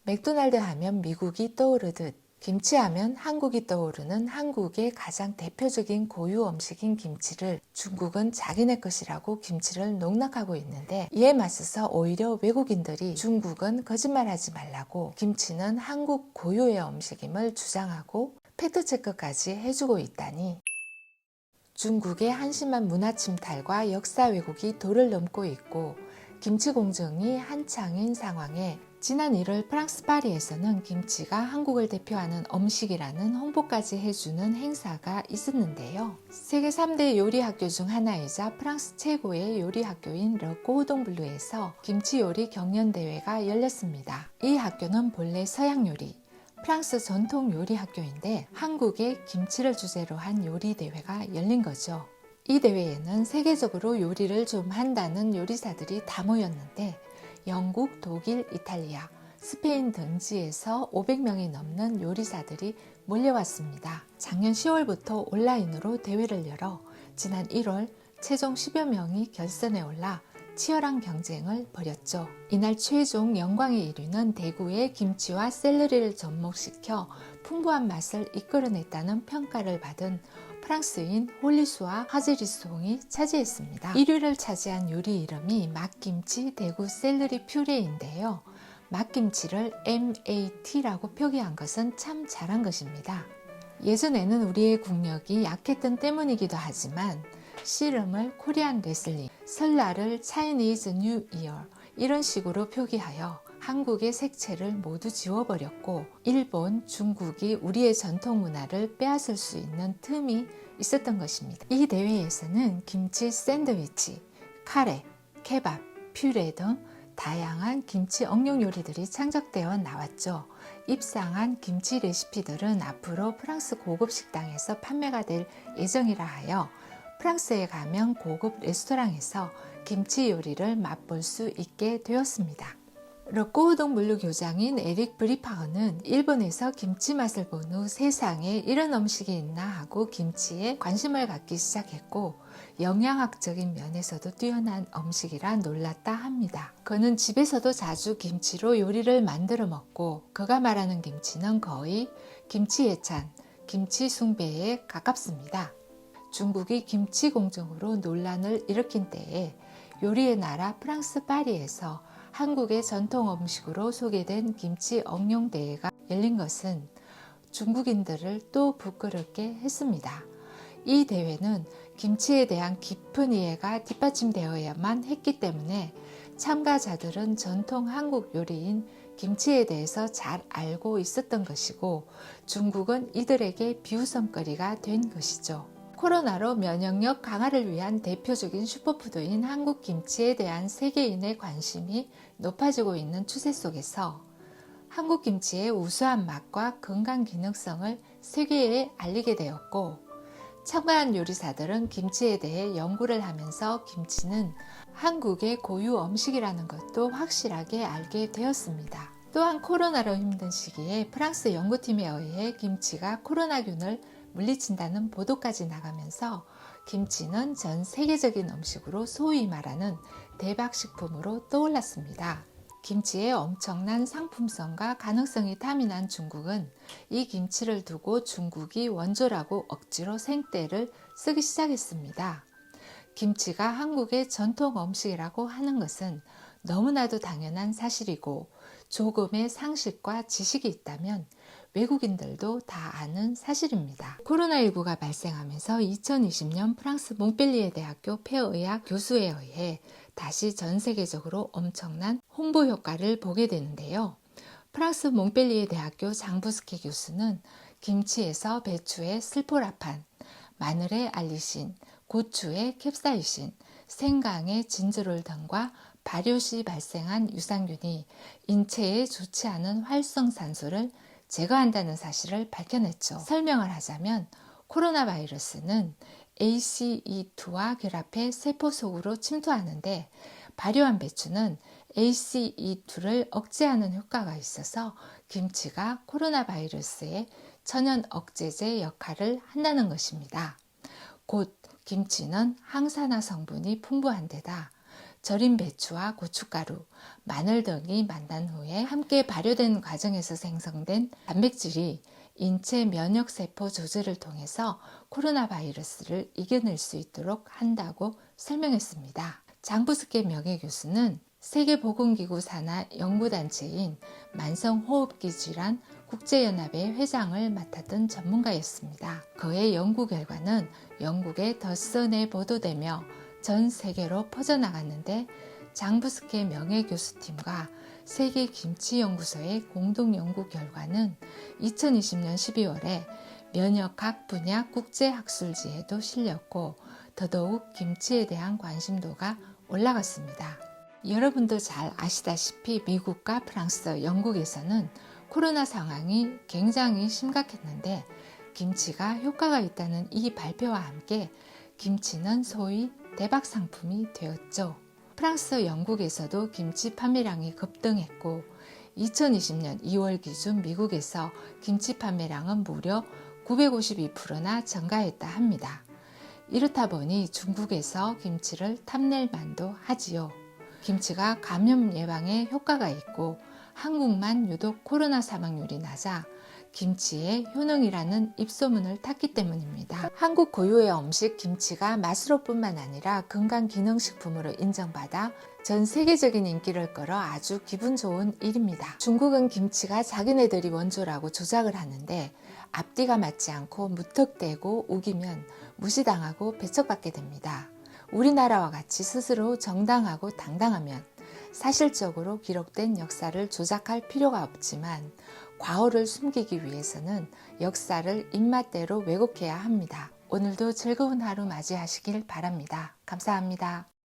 맥도날드 하면 미국이 떠오르듯 김치하면 한국이 떠오르는 한국의 가장 대표적인 고유 음식인 김치를 중국은 자기네 것이라고 김치를 농락하고 있는데, 이에 맞서서 오히려 외국인들이 중국은 거짓말하지 말라고 김치는 한국 고유의 음식임을 주장하고 팩트체크까지 해주고 있다니, 중국의 한심한 문화 침탈과 역사 왜곡이 도를 넘고 있고 김치 공정이 한창인 상황에 지난 1월 프랑스 파리에서는 김치가 한국을 대표하는 음식이라는 홍보까지 해주는 행사가 있었는데요. 세계 3대 요리 학교 중 하나이자 프랑스 최고의 요리 학교인 르 꼬우동 블루에서 김치 요리 경연대회가 열렸습니다. 이 학교는 본래 서양 요리, 프랑스 전통 요리 학교인데 한국의 김치를 주제로 한 요리 대회가 열린 거죠. 이 대회에는 세계적으로 요리를 좀 한다는 요리사들이 다 모였는데 영국, 독일, 이탈리아, 스페인 등지에서 500명이 넘는 요리사들이 몰려왔습니다. 작년 10월부터 온라인으로 대회를 열어 지난 1월 최종 10여 명이 결선에 올라 치열한 경쟁을 벌였죠. 이날 최종 영광의 1위는 대구의 김치와 샐러리를 접목시켜 풍부한 맛을 이끌어냈다는 평가를 받은 프랑스인 홀리수와 하제리송이 차지했습니다. 1위를 차지한 요리 이름이 막김치 대구 샐러리 퓨레인데요. 막김치를 MAT라고 표기한 것은 참 잘한 것입니다. 예전에는 우리의 국력이 약했던 때문이기도 하지만 씨름을 코리안 레슬링, 설날을 차이니즈 뉴 이어 이런 식으로 표기하여 한국의 색채를 모두 지워버렸고 일본, 중국이 우리의 전통 문화를 빼앗을 수 있는 틈이 있었던 것입니다. 이 대회에서는 김치 샌드위치, 카레, 케밥, 퓨레 등 다양한 김치 응용 요리들이 창작되어 나왔죠. 입상한 김치 레시피들은 앞으로 프랑스 고급 식당에서 판매가 될 예정이라 하여 프랑스에 가면 고급 레스토랑에서 김치 요리를 맛볼 수 있게 되었습니다. 르 꼬우동 블루 교장인 에릭 브리파흐는 일본에서 김치 맛을 본 후 세상에 이런 음식이 있나 하고 김치에 관심을 갖기 시작했고 영양학적인 면에서도 뛰어난 음식이라 놀랐다 합니다. 그는 집에서도 자주 김치로 요리를 만들어 먹고 그가 말하는 김치는 거의 김치 예찬, 김치 숭배에 가깝습니다. 중국이 김치 공정으로 논란을 일으킨 때에 요리의 나라 프랑스 파리에서 한국의 전통 음식으로 소개된 김치 응용 대회가 열린 것은 중국인들을 또 부끄럽게 했습니다. 이 대회는 김치에 대한 깊은 이해가 뒷받침되어야만 했기 때문에 참가자들은 전통 한국 요리인 김치에 대해서 잘 알고 있었던 것이고 중국은 이들에게 비웃음거리가 된 것이죠. 코로나로 면역력 강화를 위한 대표적인 슈퍼푸드인 한국 김치에 대한 세계인의 관심이 높아지고 있는 추세 속에서 한국 김치의 우수한 맛과 건강 기능성을 세계에 알리게 되었고 참가한 요리사들은 김치에 대해 연구를 하면서 김치는 한국의 고유 음식이라는 것도 확실하게 알게 되었습니다. 또한 코로나로 힘든 시기에 프랑스 연구팀에 의해 김치가 코로나균을 물리친다는 보도까지 나가면서 김치는 전 세계적인 음식으로 소위 말하는 대박식품으로 떠올랐습니다. 김치의 엄청난 상품성과 가능성이 탐이 난 중국은 이 김치를 두고 중국이 원조라고 억지로 생떼를 쓰기 시작했습니다. 김치가 한국의 전통 음식이라고 하는 것은 너무나도 당연한 사실이고 조금의 상식과 지식이 있다면 외국인들도 다 아는 사실입니다. 코로나19가 발생하면서 2020년 프랑스 몽펠리에 대학교 폐의학 교수에 의해 다시 전 세계적으로 엄청난 홍보 효과를 보게 되는데요. 프랑스 몽펠리에 대학교 장부스키 교수는 김치에서 배추의 슬포라판, 마늘의 알리신, 고추의 캡사이신, 생강의 진저롤 등과 발효 시 발생한 유산균이 인체에 좋지 않은 활성산소를 제거한다는 사실을 밝혀냈죠. 설명을 하자면 코로나 바이러스는 ACE2와 결합해 세포 속으로 침투하는데 발효한 배추는 ACE2를 억제하는 효과가 있어서 김치가 코로나 바이러스의 천연 억제제 역할을 한다는 것입니다. 곧 김치는 항산화 성분이 풍부한 데다 절인 배추와 고춧가루, 마늘 등이 만난 후에 함께 발효된 과정에서 생성된 단백질이 인체 면역세포 조절을 통해서 코로나 바이러스를 이겨낼 수 있도록 한다고 설명했습니다. 장부스케 명예교수는 세계보건기구 산하 연구단체인 만성호흡기 질환 국제연합의 회장을 맡았던 전문가였습니다. 그의 연구 결과는 영국의 더선에 보도되며 전 세계로 퍼져나갔는데 장부스케 명예교수팀과 세계김치연구소의 공동연구 결과는 2020년 12월에 면역학 분야 국제학술지에도 실렸고 더더욱 김치에 대한 관심도가 올라갔습니다. 여러분도 잘 아시다시피 미국과 프랑스, 영국에서는 코로나 상황이 굉장히 심각했는데 김치가 효과가 있다는 이 발표와 함께 김치는 소위 대박 상품이 되었죠. 프랑스, 영국에서도 김치 판매량이 급등했고 2020년 2월 기준 미국에서 김치 판매량은 무려 952%나 증가했다 합니다. 이렇다 보니 중국에서 김치를 탐낼 만도 하지요. 김치가 감염 예방에 효과가 있고 한국만 유독 코로나 사망률이 낮아 김치의 효능이라는 입소문을 탔기 때문입니다. 한국 고유의 음식 김치가 맛으로 뿐만 아니라 건강기능식품으로 인정받아 전 세계적인 인기를 끌어 아주 기분 좋은 일입니다. 중국은 김치가 자기네들이 원조라고 조작을 하는데 앞뒤가 맞지 않고 무턱대고 우기면 무시당하고 배척받게 됩니다. 우리나라와 같이 스스로 정당하고 당당하면 사실적으로 기록된 역사를 조작할 필요가 없지만 과오를 숨기기 위해서는 역사를 입맛대로 왜곡해야 합니다. 오늘도 즐거운 하루 맞이하시길 바랍니다. 감사합니다.